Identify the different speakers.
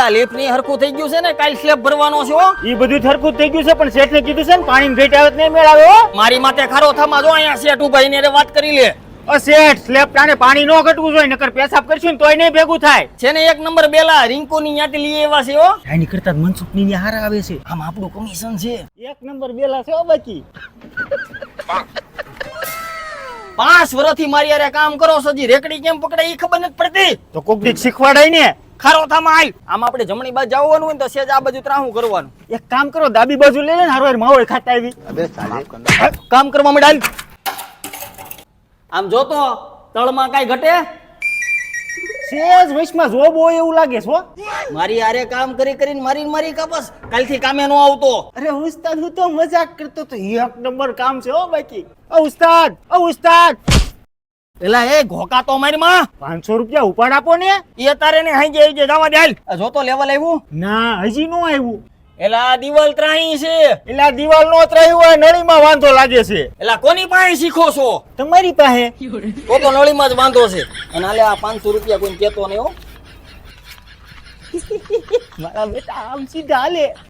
Speaker 1: આ લીફ ની હરખું થઈ ગયું છે ને, કાલ સ્લેબ ભરવાનો છે હો.
Speaker 2: ઈ બધું થરખું થઈ ગયું છે, પણ શેઠને કીધું છે ને પાણીની ભેટ આવે નહીં મેળ આવે હો.
Speaker 1: મારી માથે ખારો થમા જો અહીંયા શેઠ ઉભા એને વાત કરી લે.
Speaker 2: શેઠ સ્લેબ ટાણે પાણી નો ઘટવું જોઈએ, નકર પેશાબ કરશું ને તોય નહીં ભેગું થાય.
Speaker 1: છે ને એક નંબર બેલા રિંકુ ની ન્યાથી લઈ આવ્યા છે હો.
Speaker 2: એની કરતા મનસુખ ની હારા આવે છે.
Speaker 1: આમ આપણું કમિશન છે.
Speaker 2: એક નંબર બેલા છે હો બાકી.
Speaker 1: 5 વર્ષથી મારી યારે કામ કરો છો, હજી રેકડી કેમ પકડાય ઈ ખબર નથી પડતી.
Speaker 2: તો કોક દીક શીખવાડાય ને.
Speaker 1: ખારો થમા આય. આમ આપણે જમણી બાજુ જવાનું હોય ને તો સેજ આ બાજુ ત્રાહું કરવાનું.
Speaker 2: એક કામ કરો, ડાબી બાજુ લઈ લે ને, હારો માવળ ખાતા આવી.
Speaker 1: કામ કરવા માંડાલ. આમ જોતો તળમાં કાઈ ઘટે.
Speaker 2: સેજ વૈશમાં જોબ હોય એવું લાગે છે હો.
Speaker 1: મારી આરે કામ કરી કરીને મારી કાપસ. કાલથી કામે નો આવતો.
Speaker 2: અરે ઉસ્તાદ, હું તો મજાક કરતો તો. એક નંબર કામ છે હો બાકી. ઉસ્તાદ
Speaker 1: પેલા એ ઘોકા તો મારી માં
Speaker 2: 500 રૂપિયા ઉપાડ આપો ને.
Speaker 1: એ તારે ને હાઈ જાય જવા દે હાલ. જોતો લેવલ આવ્યું
Speaker 2: ના, હજી નો આવ્યું.
Speaker 1: એલા દિવાલ ત્રાહી છે.
Speaker 2: એલા દિવાલ નો ત્રાહી હોય, નળીમાં વાંધો લાગે છે.
Speaker 1: એલા કોની પાસે શીખો છો?
Speaker 2: તમારી પાસે.
Speaker 1: તો નળીમાં જ વાંધો છે. અને હાલે આ 500 રૂપિયા કોઈ કેતો નહીં હો.
Speaker 2: મારા બેટા આમ સીધા હાલે.